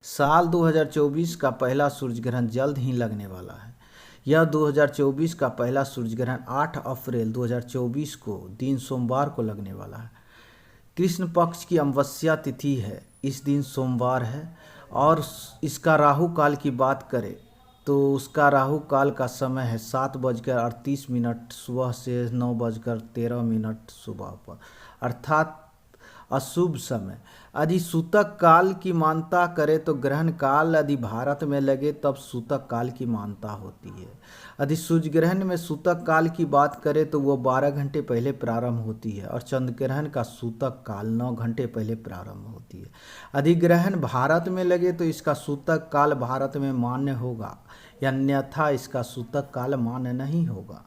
साल 2024 का पहला सूर्य ग्रहण जल्द ही लगने वाला है। यह 2024 का पहला सूर्य ग्रहण 8 अप्रैल 2024 को दिन सोमवार को लगने वाला है। कृष्ण पक्ष की अमावस्या तिथि है, इस दिन सोमवार है। और इसका राहु काल की बात करें तो उसका राहु काल का समय है 7:38 सुबह से 9:13 सुबह पर, अर्थात अशुभ समय। यदि सूतक काल की मानता करें तो ग्रहण काल यदि भारत में लगे तब सूतक काल की मानता होती है। यदि सूर्य ग्रहण में सूतक काल की बात करें तो वो 12 घंटे पहले प्रारंभ होती है और चंद्र ग्रहण का सूतक काल 9 घंटे पहले प्रारंभ होती है। यदि ग्रहण भारत में लगे तो इसका सूतक काल भारत में मान्य होगा, अन्यथा इसका सूतक काल मान्य नहीं होगा।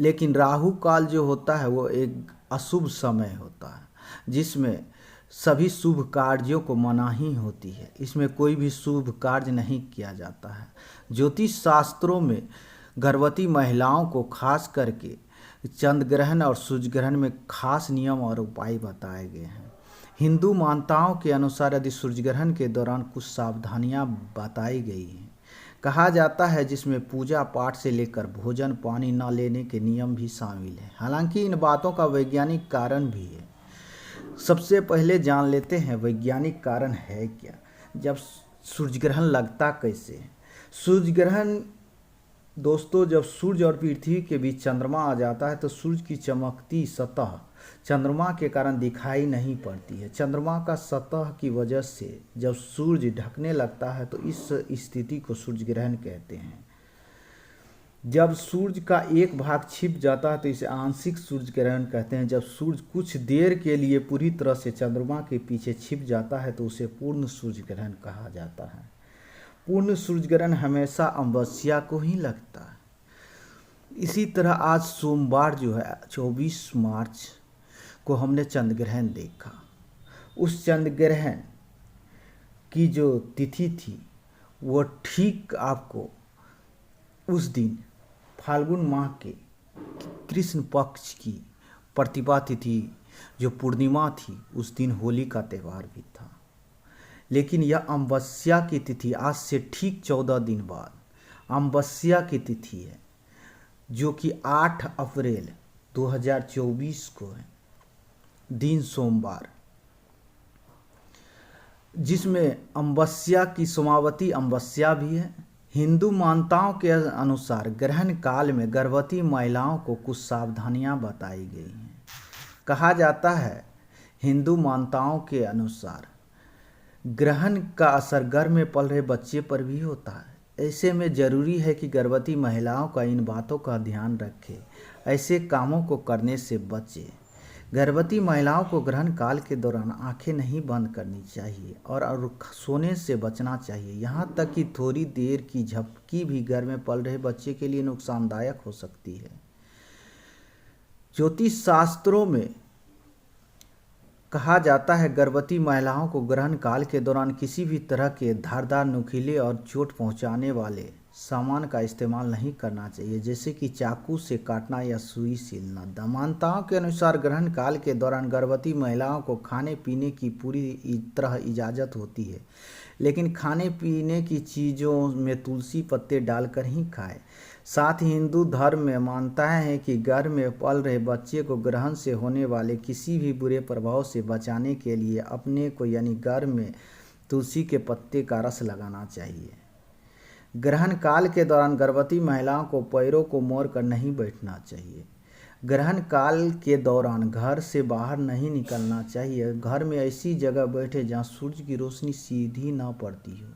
लेकिन राहु काल जो होता है वो एक अशुभ समय होता है, जिसमें सभी शुभ कार्यों को मनाही होती है। इसमें कोई भी शुभ कार्य नहीं किया जाता है। ज्योतिष शास्त्रों में गर्भवती महिलाओं को खास करके चंद्र ग्रहण और सूर्य ग्रहण में खास नियम और उपाय बताए गए हैं। हिंदू मान्यताओं के अनुसार यदि सूर्य ग्रहण के दौरान कुछ सावधानियां बताई गई हैं, कहा जाता है, जिसमें पूजा पाठ से लेकर भोजन पानी न लेने के नियम भी शामिल हैं। हालांकि इन बातों का वैज्ञानिक कारण भी है। सबसे पहले जान लेते हैं वैज्ञानिक कारण है क्या। जब सूर्य ग्रहण लगता कैसे है। सूर्य ग्रहण दोस्तों, जब सूर्य और पृथ्वी के बीच चंद्रमा आ जाता है तो सूर्य की चमकती सतह चंद्रमा के कारण दिखाई नहीं पड़ती है। चंद्रमा का सतह की वजह से जब सूर्य ढकने लगता है तो इस स्थिति को सूर्य ग्रहण कहते हैं। जब सूर्य का एक भाग छिप जाता है तो इसे आंशिक सूर्य ग्रहण कहते हैं। जब सूर्य कुछ देर के लिए पूरी तरह से चंद्रमा के पीछे छिप जाता है तो उसे पूर्ण सूर्य ग्रहण कहा जाता है। पूर्ण सूर्य ग्रहण हमेशा अमावस्या को ही लगता है। इसी तरह आज सोमवार जो है 24 मार्च को हमने चंद्र ग्रहण देखा। उस चंद्र ग्रहण की जो तिथि थी वो ठीक आपको उस दिन फाल्गुन माह के कृष्ण पक्ष की प्रतिपदा तिथि जो पूर्णिमा थी उस दिन होली का त्यौहार भी था। लेकिन यह अमावस्या की तिथि आज से ठीक 14 दिन बाद अमावस्या की तिथि है, जो कि 8 अप्रैल 2024 को है, दिन सोमवार, जिसमें अमावस्या की सोमावती अमावस्या भी है। हिंदू मान्यताओं के अनुसार ग्रहण काल में गर्भवती महिलाओं को कुछ सावधानियां बताई गई हैं। कहा जाता है, हिंदू मान्यताओं के अनुसार ग्रहण का असर गर्भ में पल रहे बच्चे पर भी होता है। ऐसे में ज़रूरी है कि गर्भवती महिलाओं का इन बातों का ध्यान रखें, ऐसे कामों को करने से बचें। गर्भवती महिलाओं को ग्रहण काल के दौरान आंखें नहीं बंद करनी चाहिए और सोने से बचना चाहिए। यहाँ तक कि थोड़ी देर की झपकी भी गर्भ में पल रहे बच्चे के लिए नुकसानदायक हो सकती है। ज्योतिष शास्त्रों में कहा जाता है, गर्भवती महिलाओं को ग्रहण काल के दौरान किसी भी तरह के धारदार, नुकीले और चोट पहुँचाने वाले सामान का इस्तेमाल नहीं करना चाहिए, जैसे कि चाकू से काटना या सुई से लदना। मान्यताओं के अनुसार ग्रहण काल के दौरान गर्भवती महिलाओं को खाने पीने की पूरी तरह इजाज़त होती है, लेकिन खाने पीने की चीज़ों में तुलसी पत्ते डालकर ही खाएं। साथ ही हिंदू धर्म में मान्यताएं हैं कि गर्भ में पल रहे बच्चे को ग्रहण से होने वाले किसी भी बुरे प्रभाव से बचाने के लिए अपने को यानी गर्भ में तुलसी के पत्ते का रस लगाना चाहिए। ग्रहण काल के दौरान गर्भवती महिलाओं को पैरों को मोड़ कर नहीं बैठना चाहिए। ग्रहण काल के दौरान घर से बाहर नहीं निकलना चाहिए। घर में ऐसी जगह बैठे जहां सूर्य की रोशनी सीधी न पड़ती हो।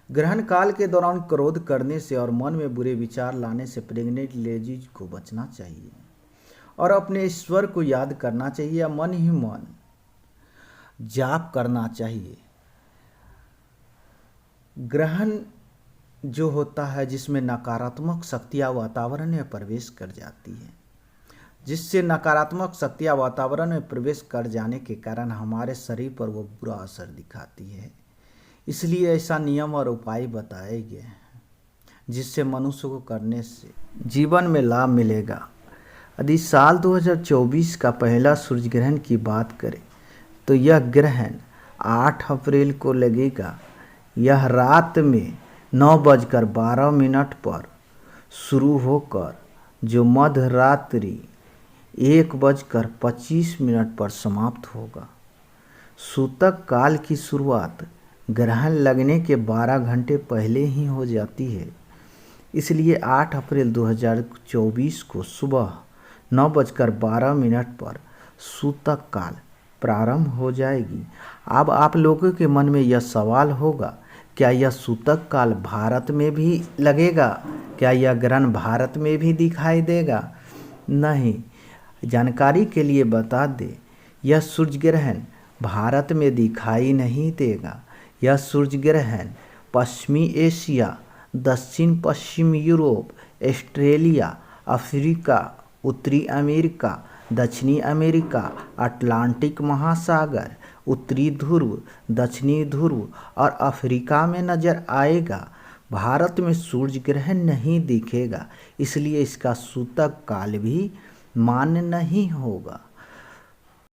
ग्रहण काल के दौरान क्रोध करने से और मन में बुरे विचार लाने से प्रेग्नेंट लेडीज को बचना चाहिए और अपने ईश्वर को याद करना चाहिए या मन ही मन जाप करना चाहिए। ग्रहण जो होता है जिसमें नकारात्मक शक्तियाँ वातावरण में प्रवेश कर जाती है, जिससे नकारात्मक शक्तियाँ वातावरण में प्रवेश कर जाने के कारण हमारे शरीर पर वो बुरा असर दिखाती है। इसलिए ऐसा नियम और उपाय बताए गए हैं जिससे मनुष्य को करने से जीवन में लाभ मिलेगा। यदि साल 2024 का पहला सूर्य ग्रहण की बात करें तो यह ग्रहण 8 अप्रैल को लगेगा। यह रात में 9:12 पर शुरू होकर जो मध्य रात्रि 1:25 पर समाप्त होगा। सूतक काल की शुरुआत ग्रहण लगने के 12 घंटे पहले ही हो जाती है। इसलिए 8 अप्रैल 2024 को सुबह 9:12 पर सूतक काल प्रारंभ हो जाएगी। अब आप लोगों के मन में यह सवाल होगा, क्या यह सूतक काल भारत में भी लगेगा? क्या यह ग्रहण भारत में भी दिखाई देगा? नहीं, जानकारी के लिए बता दें, यह सूर्य ग्रहण भारत में दिखाई नहीं देगा। यह सूर्य ग्रहण पश्चिमी एशिया, दक्षिण पश्चिम यूरोप, ऑस्ट्रेलिया, अफ्रीका, उत्तरी अमेरिका, दक्षिणी अमेरिका, अटलांटिक महासागर, उत्तरी ध्रुव, दक्षिणी ध्रुव और अफ्रीका में नजर आएगा। भारत में सूर्य ग्रहण नहीं दिखेगा, इसलिए इसका सूतक काल भी मान्य नहीं होगा।